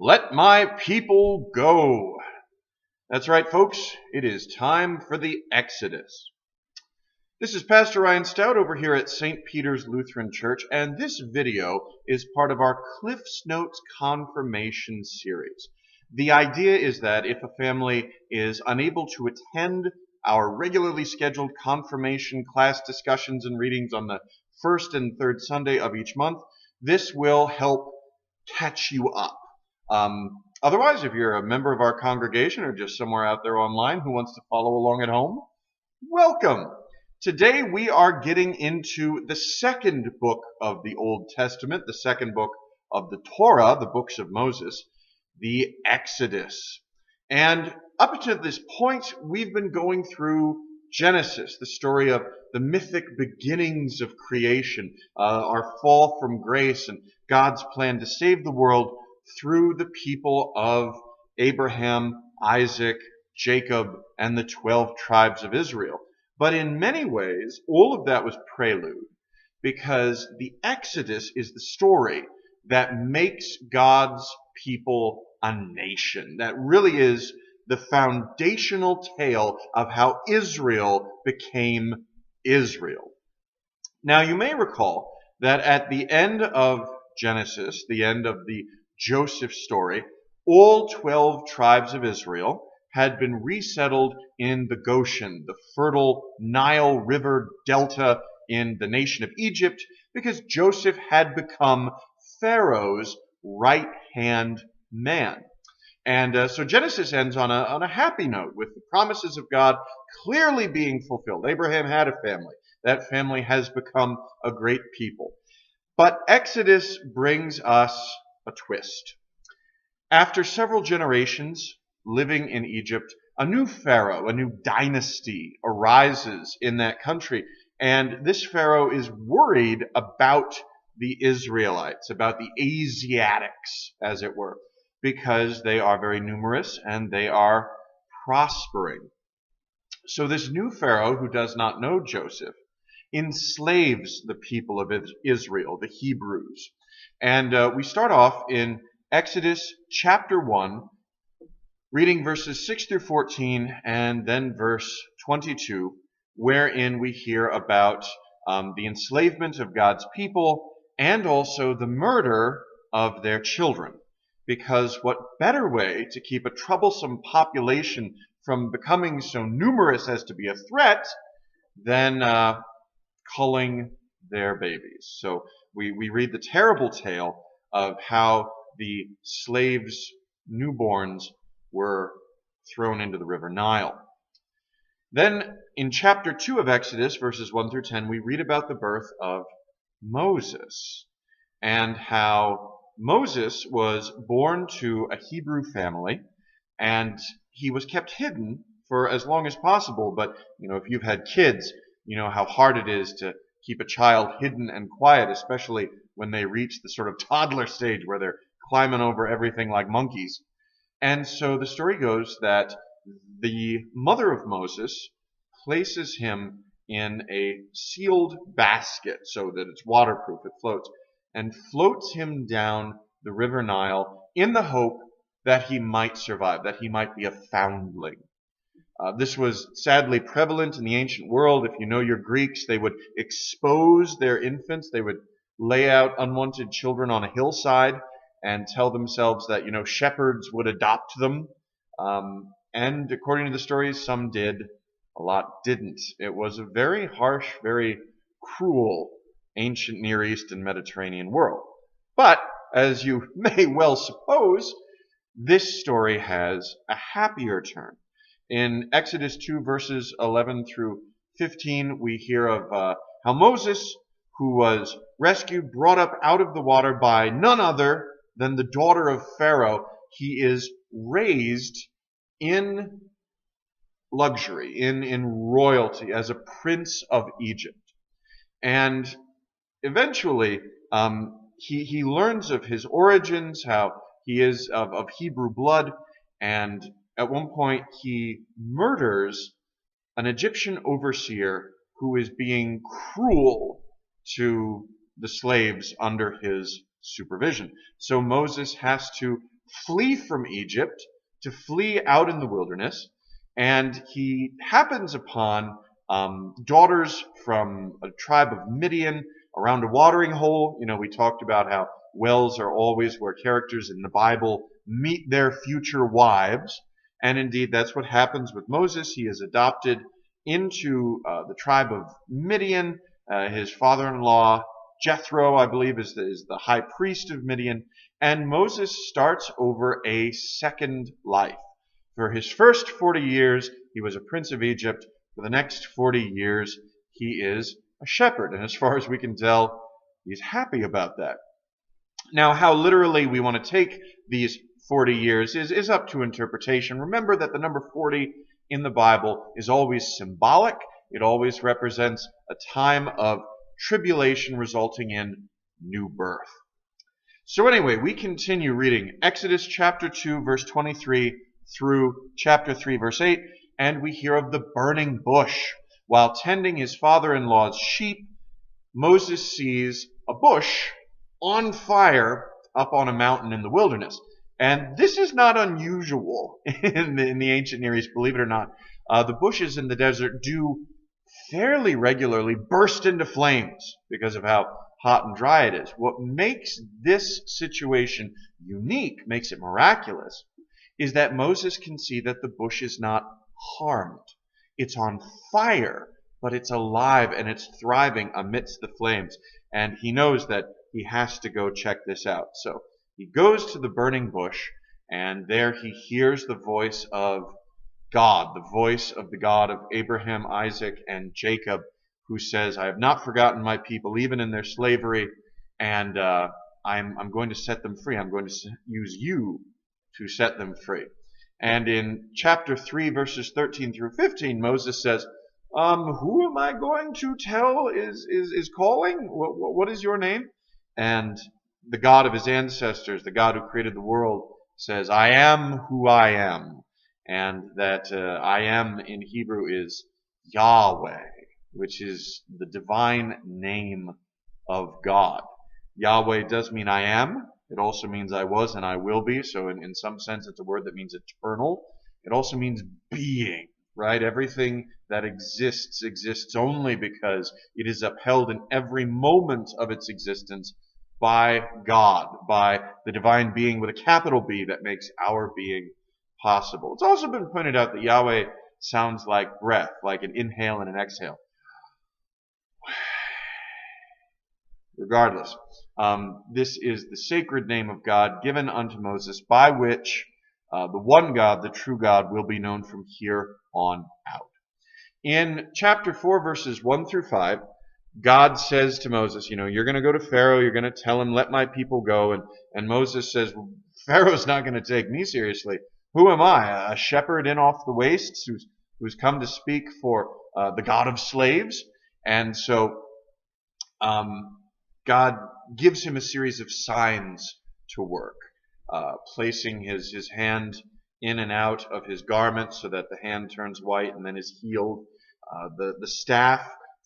Let my people go. That's right, folks. It is time for the Exodus. This is Pastor Ryan Stout over here at St. Peter's Lutheran Church, and this video is part of our CliffsNotes Confirmation series. The idea is that if a family is unable to attend our regularly scheduled confirmation class discussions and readings on the first and third Sunday of each month, this will help catch you up. Otherwise, if you're a member of our congregation or just somewhere out there online who wants to follow along at home, welcome. Today we are getting into the second book of the Old Testament, the second book of the Torah, the books of Moses, the Exodus. And up to this point, we've been going through Genesis, the story of the mythic beginnings of creation, our fall from grace, and God's plan to save the world through the people of Abraham, Isaac, Jacob, and the 12 tribes of Israel. But in many ways, all of that was prelude, because the Exodus is the story that makes God's people a nation. That really is the foundational tale of how Israel became Israel. Now, you may recall that at the end of Genesis, the end of the Joseph story, all 12 tribes of Israel had been resettled in the Goshen, the fertile Nile River delta in the nation of Egypt, because Joseph had become Pharaoh's right-hand man. And so Genesis ends on a happy note, with the promises of God clearly being fulfilled. Abraham had a family. That family has become a great people. But Exodus brings us a twist. After several generations living in Egypt, a new pharaoh, a new dynasty arises in that country. And this pharaoh is worried about the Israelites, about the Asiatics, as it were, because they are very numerous and they are prospering. So this new pharaoh, who does not know Joseph, enslaves the people of Israel, the Hebrews. And we start off in Exodus chapter 1, reading verses 6 through 14, and then verse 22, wherein we hear about the enslavement of God's people and also the murder of their children. Because what better way to keep a troublesome population from becoming so numerous as to be a threat than culling their babies? So we read the terrible tale of how the slaves' newborns were thrown into the river Nile. Then in chapter 2 of Exodus, verses 1 through 10, we read about the birth of Moses, and how Moses was born to a Hebrew family, and he was kept hidden for as long as possible. But, if you've had kids, you know how hard it is to keep a child hidden and quiet, especially when they reach the sort of toddler stage where they're climbing over everything like monkeys. And so the story goes that the mother of Moses places him in a sealed basket so that it's waterproof, it floats, and floats him down the river Nile in the hope that he might survive, that he might be a foundling. This was sadly prevalent in the ancient world. If you know your Greeks, they would expose their infants. They would lay out unwanted children on a hillside and tell themselves that, shepherds would adopt them. And according to the stories, some did, a lot didn't. It was a very harsh, very cruel ancient Near East and Mediterranean world. But, as you may well suppose, this story has a happier turn. In Exodus 2, verses 11 through 15, we hear of how Moses, who was rescued, brought up out of the water by none other than the daughter of Pharaoh, he is raised in luxury, in royalty, as a prince of Egypt. And eventually, he learns of his origins, how he is of Hebrew blood, and at one point he murders an Egyptian overseer who is being cruel to the slaves under his supervision. So Moses has to flee from Egypt, to flee out in the wilderness, and he happens upon daughters from a tribe of Midian around a watering hole. We talked about how wells are always where characters in the Bible meet their future wives, and indeed that's what happens with Moses. He is adopted into the tribe of Midian. His father-in-law, Jethro, I believe, is the high priest of Midian, and Moses starts over a second life. For his first 40 years, he was a prince of Egypt. For the next 40 years, he is a shepherd. And as far as we can tell, he's happy about that. Now, how literally we want to take these 40 years is up to interpretation. Remember that the number 40 in the Bible is always symbolic. It always represents a time of tribulation resulting in new birth. So anyway, we continue reading Exodus chapter 2, verse 23 through chapter 3, verse 8, and we hear of the burning bush. While tending his father-in-law's sheep, Moses sees a bush on fire up on a mountain in the wilderness. And this is not unusual in the ancient Near East, believe it or not. The bushes in the desert do fairly regularly burst into flames because of how hot and dry it is. What makes this situation unique, makes it miraculous, is that Moses can see that the bush is not harmed. It's on fire, but it's alive and it's thriving amidst the flames. And he knows that he has to go check this out. So he goes to the burning bush, and there he hears the voice of God, the voice of the God of Abraham, Isaac, and Jacob, who says, I have not forgotten my people, even in their slavery, and I'm going to set them free. I'm going to use you to set them free. And in chapter 3, verses 13 through 15, Moses says, who am I going to tell is calling? What is your name? And the God of his ancestors, the God who created the world, says, I am who I am. And that I am in Hebrew is Yahweh, which is the divine name of God. Yahweh does mean I am. It also means I was and I will be. So in some sense, it's a word that means eternal. It also means being, right? Everything that exists only because it is upheld in every moment of its existence by God, by the divine being with a capital B that makes our being possible. It's also been pointed out that Yahweh sounds like breath, like an inhale and an exhale. Regardless, this is the sacred name of God given unto Moses, by which the one God, the true God, will be known from here on out. In chapter 4, verses 1 through 5, God says to Moses, you're going to go to Pharaoh, you're going to tell him, let my people go. And Moses says, well, Pharaoh's not going to take me seriously. Who am I? A shepherd in off the wastes who's come to speak for the God of slaves? And so God gives him a series of signs to work, placing his hand in and out of his garment so that the hand turns white and then is healed. The staff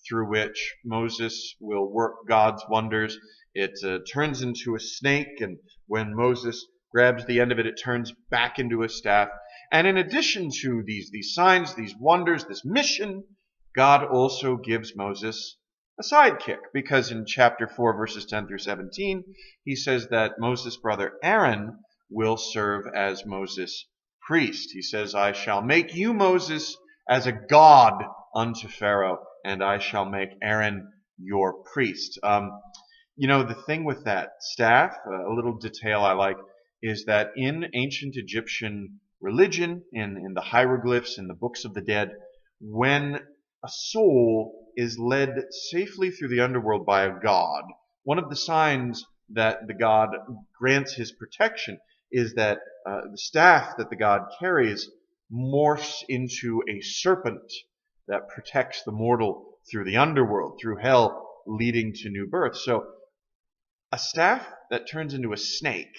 through which Moses will work God's wonders, it turns into a snake, and when Moses grabs the end of it, it turns back into a staff. And in addition to these signs, these wonders, this mission, God also gives Moses a sidekick, because in chapter 4, verses 10 through 17, he says that Moses' brother Aaron will serve as Moses' priest. He says, I shall make you, Moses, as a god unto Pharaoh, and I shall make Aaron your priest. The thing with that staff, a little detail I like, is that in ancient Egyptian religion, in the hieroglyphs, in the books of the dead, when a soul is led safely through the underworld by a god, one of the signs that the god grants his protection is that the staff that the god carries morphs into a serpent that protects the mortal through the underworld, through hell, leading to new birth. So a staff that turns into a snake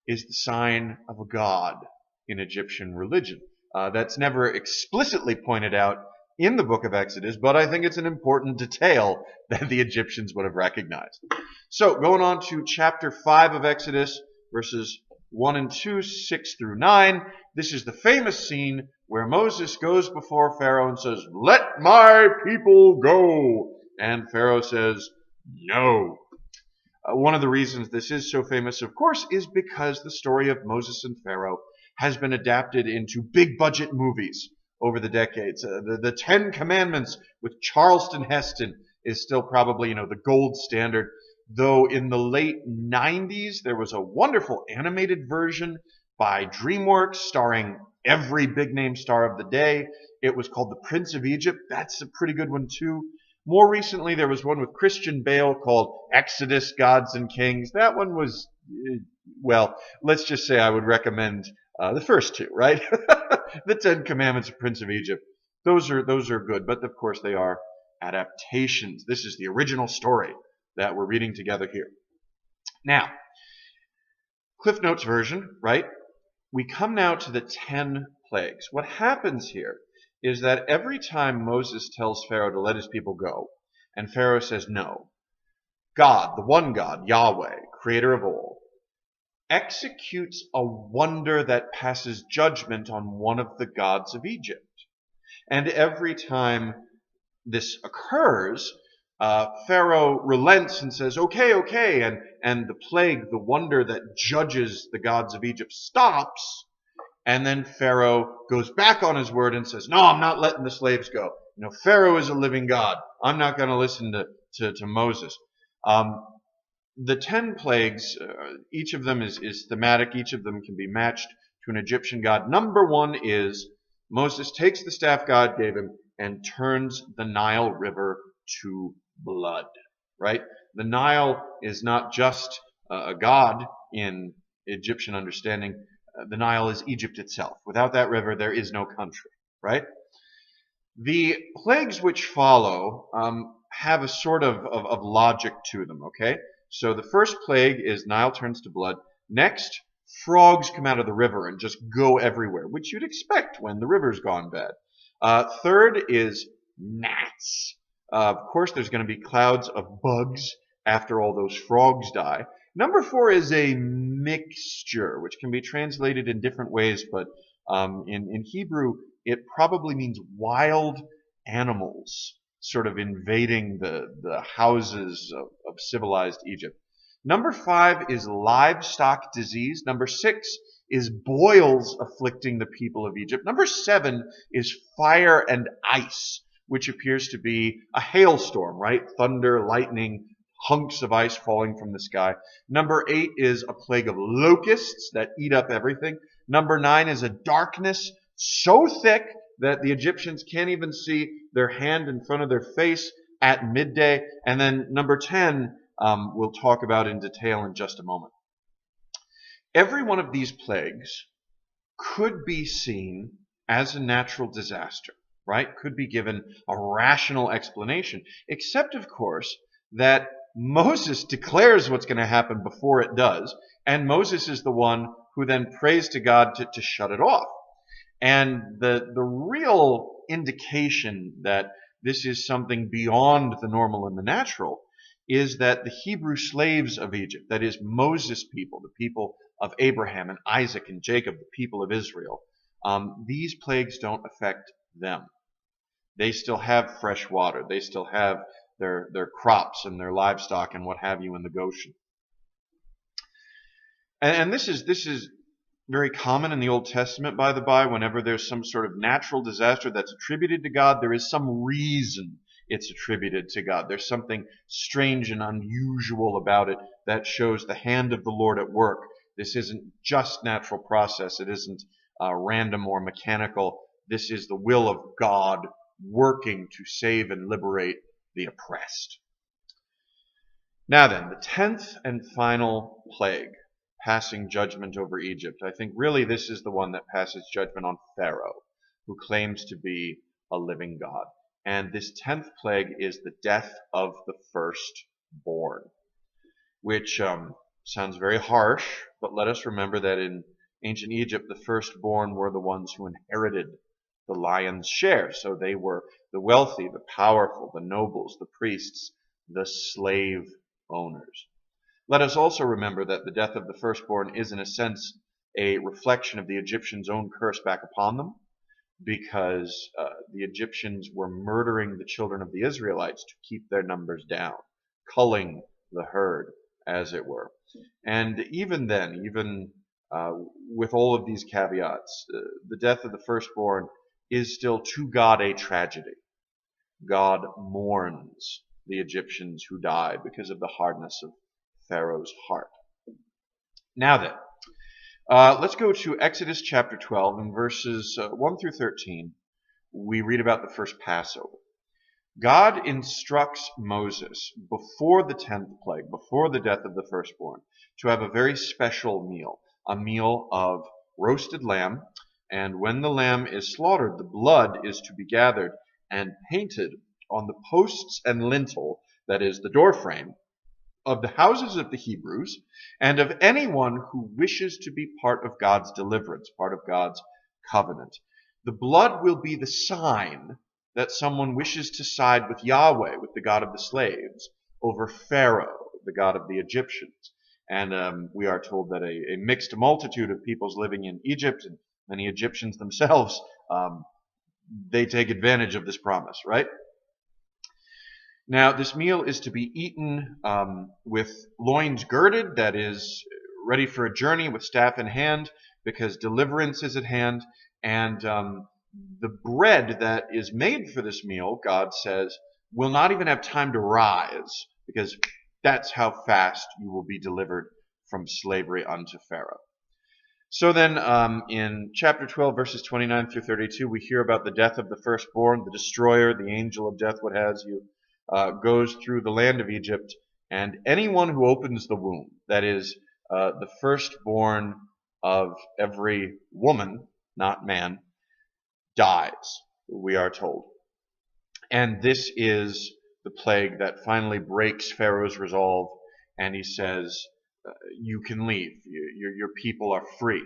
is the sign of a god in Egyptian religion. That's never explicitly pointed out in the book of Exodus, but I think it's an important detail that the Egyptians would have recognized. So going on to chapter 5 of Exodus, verses 1 and 2, 6 through 9. This is the famous scene where Moses goes before Pharaoh and says, "Let my people go." And Pharaoh says, "No." One of the reasons this is so famous, of course, is because the story of Moses and Pharaoh has been adapted into big budget movies over the decades. The Ten Commandments with Charleston Heston is still probably, the gold standard. Though in the late 90s, there was a wonderful animated version by DreamWorks starring every big name star of the day. It was called The Prince of Egypt. That's a pretty good one too. More recently, there was one with Christian Bale called Exodus, Gods and Kings. That one was, well, let's just say I would recommend the first two, right? The Ten Commandments of Prince of Egypt. Those are good, but of course they are adaptations. This is the original story that we're reading together here. Now, CliffsNotes version, right? We come now to the 10 plagues. What happens here is that every time Moses tells Pharaoh to let his people go, and Pharaoh says no, God, the one God, Yahweh, creator of all, executes a wonder that passes judgment on one of the gods of Egypt. And every time this occurs, Pharaoh relents and says, okay, and the plague, the wonder that judges the gods of Egypt, stops. And then Pharaoh goes back on his word and says, no, I'm not letting the slaves go. Pharaoh is a living God. I'm not going to listen to Moses. The 10 plagues, each of them is thematic. Each of them can be matched to an Egyptian god. Number 1 is Moses takes the staff God gave him and turns the Nile River to blood, right? The Nile is not just a god in Egyptian understanding. The Nile is Egypt itself. Without that river, there is no country, right? The plagues which follow have a sort of logic to them, okay? So the first plague is Nile turns to blood. Next, frogs come out of the river and just go everywhere, which you'd expect when the river's gone bad. Third is gnats. Of course, there's going to be clouds of bugs after all those frogs die. Number 4 is a mixture, which can be translated in different ways, but in Hebrew, it probably means wild animals sort of invading the houses of civilized Egypt. Number 5 is livestock disease. Number 6 is boils afflicting the people of Egypt. Number 7 is fire and ice, which appears to be a hailstorm, right? Thunder, lightning, hunks of ice falling from the sky. Number 8 is a plague of locusts that eat up everything. Number 9 is a darkness so thick that the Egyptians can't even see their hand in front of their face at midday. And then number 10, we'll talk about in detail in just a moment. Every one of these plagues could be seen as a natural disaster, right? Could be given a rational explanation, except, of course, that Moses declares what's going to happen before it does, and Moses is the one who then prays to God to shut it off. And the real indication that this is something beyond the normal and the natural is that the Hebrew slaves of Egypt, that is Moses' people, the people of Abraham and Isaac and Jacob, the people of Israel, these plagues don't affect them. They still have fresh water. They still have their crops and their livestock and what have you in the Goshen. And this is very common in the Old Testament, by the by. Whenever there's some sort of natural disaster that's attributed to God, there is some reason it's attributed to God. There's something strange and unusual about it that shows the hand of the Lord at work. This isn't just natural process. It isn't random or mechanical. This is the will of God working to save and liberate the oppressed. Now then, the 10th and final plague, passing judgment over Egypt. I think really this is the one that passes judgment on Pharaoh, who claims to be a living God. And this 10th plague is the death of the firstborn, which sounds very harsh, but let us remember that in ancient Egypt, the firstborn were the ones who inherited the lion's share. So they were the wealthy, the powerful, the nobles, the priests, the slave owners. Let us also remember that the death of the firstborn is in a sense a reflection of the Egyptians' own curse back upon them, because the Egyptians were murdering the children of the Israelites to keep their numbers down, culling the herd, as it were. And even then, with all of these caveats, the death of the firstborn is still to God a tragedy. God mourns the Egyptians who died because of the hardness of Pharaoh's heart. Now then, let's go to Exodus chapter 12 and verses 1 through 13. We read about the first Passover. God instructs Moses before the 10th plague, before the death of the firstborn, to have a very special meal, a meal of roasted lamb. And when the lamb is slaughtered, the blood is to be gathered and painted on the posts and lintel, that is the doorframe, of the houses of the Hebrews, and of anyone who wishes to be part of God's deliverance, part of God's covenant. The blood will be the sign that someone wishes to side with Yahweh, with the God of the slaves, over Pharaoh, the God of the Egyptians. And we are told that a mixed multitude of peoples living in Egypt, and many Egyptians themselves, they take advantage of this promise, right? Now, this meal is to be eaten with loins girded, that is, ready for a journey with staff in hand, because deliverance is at hand. And the bread that is made for this meal, God says, will not even have time to rise, because that's how fast you will be delivered from slavery unto Pharaoh. So then, in chapter 12, verses 29 through 32, we hear about the death of the firstborn, the destroyer, the angel of death, what has you, goes through the land of Egypt, and anyone who opens the womb, that is, the firstborn of every woman, not man, dies, we are told. And this is the plague that finally breaks Pharaoh's resolve, and he says, you can leave. Your people are free.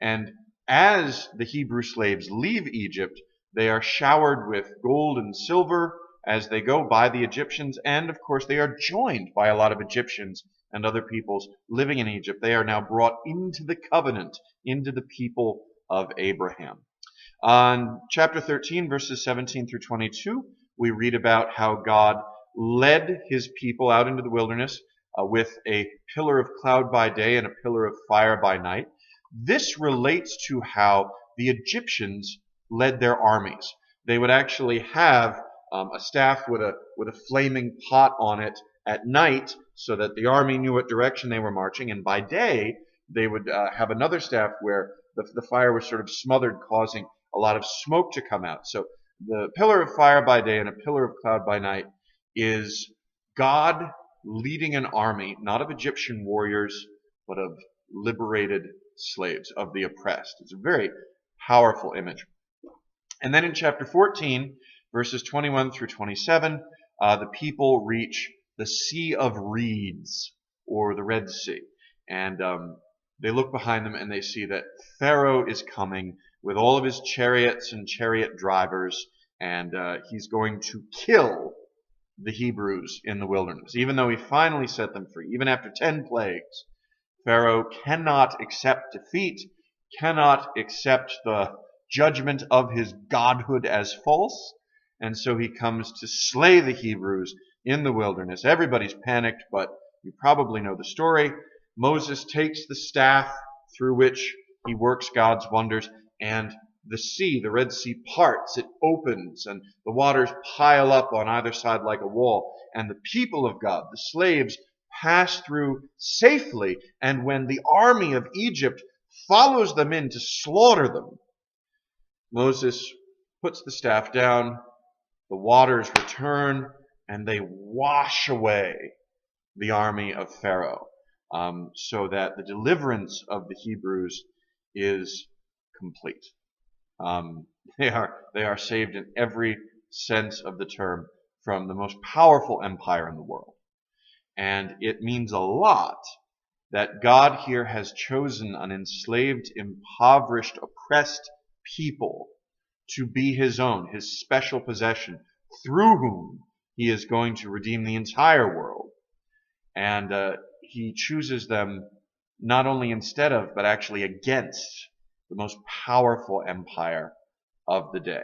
And as the Hebrew slaves leave Egypt, they are showered with gold and silver as they go by the Egyptians, and of course they are joined by a lot of Egyptians and other peoples living in Egypt. They are now brought into the covenant, into the people of Abraham. On chapter 13, verses 17 through 22, we read about how God led his people out into the wilderness with a pillar of cloud by day and a pillar of fire by night. This relates to how the Egyptians led their armies. They would actually have a staff with a flaming pot on it at night, so that the army knew what direction they were marching, and by day they would have another staff where the fire was sort of smothered, causing a lot of smoke to come out. So the pillar of fire by day and a pillar of cloud by night is God leading an army, not of Egyptian warriors, but of liberated slaves, of the oppressed. It's a very powerful image. And then in chapter 14, verses 21 through 27, the people reach the Sea of Reeds, or the Red Sea. And they look behind them and they see that Pharaoh is coming with all of his chariots and chariot drivers, and he's going to kill the Hebrews in the wilderness. Even though he finally set them free, even after 10 plagues, Pharaoh cannot accept defeat, cannot accept the judgment of his godhood as false, and so he comes to slay the Hebrews in the wilderness. Everybody's panicked, but you probably know the story. Moses takes the staff through which he works God's wonders, and the sea, the Red Sea, parts. It opens, and the waters pile up on either side like a wall. And the people of God, the slaves, pass through safely. And when the army of Egypt follows them in to slaughter them, Moses puts the staff down, the waters return, and they wash away the army of Pharaoh, so that the deliverance of the Hebrews is complete. They are saved in every sense of the term from the most powerful empire in the world. And it means a lot that God here has chosen an enslaved, impoverished, oppressed people to be his own, his special possession, through whom he is going to redeem the entire world. And he chooses them not only instead of, but actually against the most powerful empire of the day.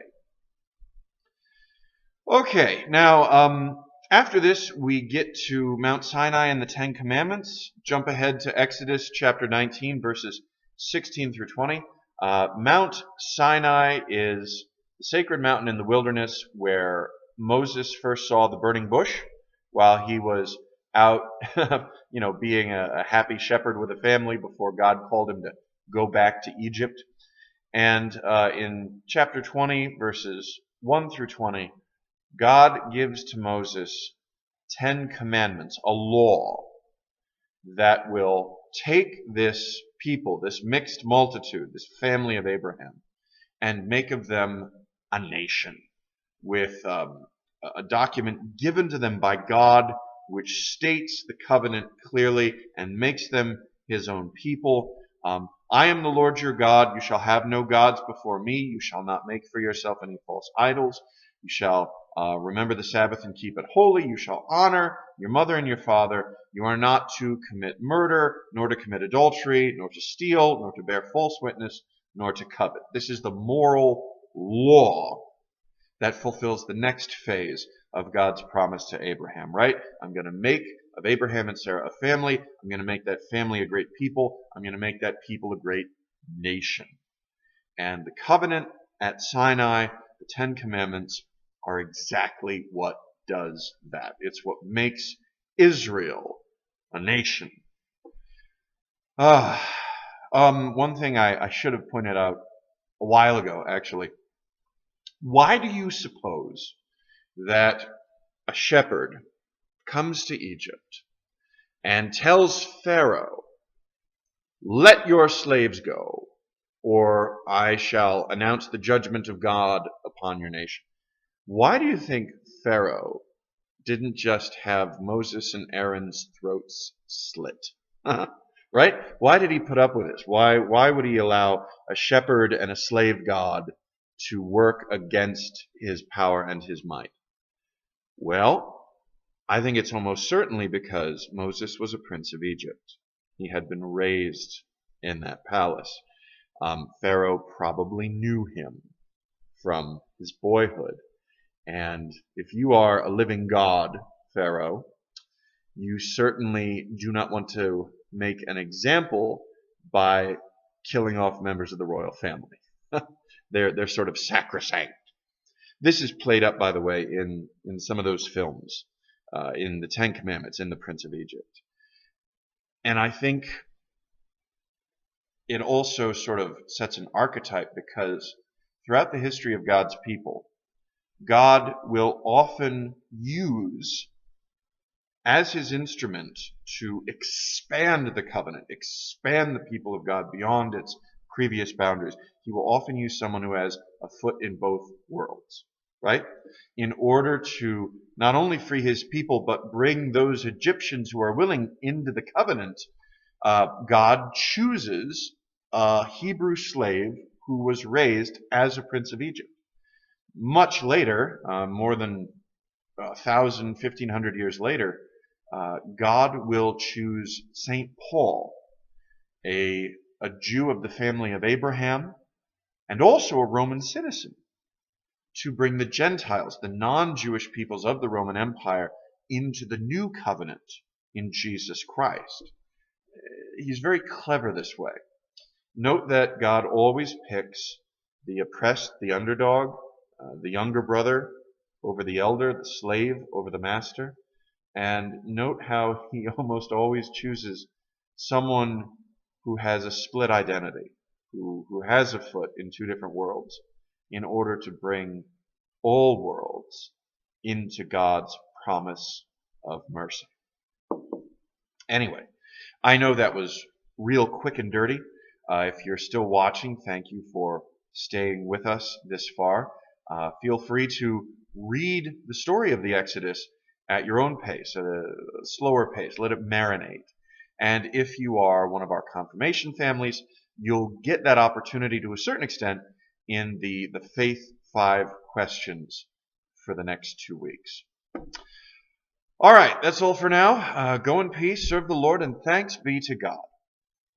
Okay, now after this we get to Mount Sinai and the Ten Commandments. Jump ahead to Exodus chapter 19, verses 16 through 20. Mount Sinai is the sacred mountain in the wilderness where Moses first saw the burning bush while he was out, being a happy shepherd with a family before God called him to go back to Egypt. And in chapter 20, verses 1 through 20, God gives to Moses 10 commandments, a law that will take this people, this mixed multitude, this family of Abraham, and make of them a nation with a document given to them by God which states the covenant clearly and makes them his own people. I am the Lord your God. You shall have no gods before me. You shall not make for yourself any false idols. You shall remember the Sabbath and keep it holy. You shall honor your mother and your father. You are not to commit murder, nor to commit adultery, nor to steal, nor to bear false witness, nor to covet. This is the moral law that fulfills the next phase of God's promise to Abraham, right? I'm going to make of Abraham and Sarah a family. I'm going to make that family a great people. I'm going to make that people a great nation. And the covenant at Sinai, the Ten Commandments, are exactly what does that. It's what makes Israel a nation. One thing I should have pointed out a while ago, actually. Why do you suppose that a shepherd comes to Egypt and tells Pharaoh, "Let your slaves go, or I shall announce the judgment of God upon your nation"? Why do you think Pharaoh didn't just have Moses and Aaron's throats slit? Right? Why did he put up with this? Why would he allow a shepherd and a slave god to work against his power and his might? Well, I think it's almost certainly because Moses was a prince of Egypt. He had been raised in that palace. Pharaoh probably knew him from his boyhood. And if you are a living god, Pharaoh, you certainly do not want to make an example by killing off members of the royal family. They're sort of sacrosanct. This is played up, by the way, in some of those films, in the Ten Commandments, in the Prince of Egypt. And I think it also sort of sets an archetype because throughout the history of God's people, God will often use as his instrument to expand the covenant, expand the people of God beyond its previous boundaries. He will often use someone who has a foot in both worlds, right? In order to not only free his people, but bring those Egyptians who are willing into the covenant. God chooses a Hebrew slave who was raised as a prince of Egypt. Much later, more than 1,000, 1,500 years later, God will choose St. Paul, a Jew of the family of Abraham, and also a Roman citizen, to bring the Gentiles, the non-Jewish peoples of the Roman Empire, into the new covenant in Jesus Christ. He's very clever this way. Note that God always picks the oppressed, the underdog, the younger brother over the elder, the slave over the master. And note how he almost always chooses someone who has a split identity, who has a foot in two different worlds, in order to bring all worlds into God's promise of mercy. Anyway, I know that was real quick and dirty. If you're still watching, thank you for staying with us this far. Feel free to read the story of the Exodus at your own pace, at a slower pace. Let it marinate. And if you are one of our confirmation families, you'll get that opportunity to a certain extent in the Faith 5 questions for the next 2 weeks. All right, that's all for now. Go in peace, serve the Lord, and thanks be to God.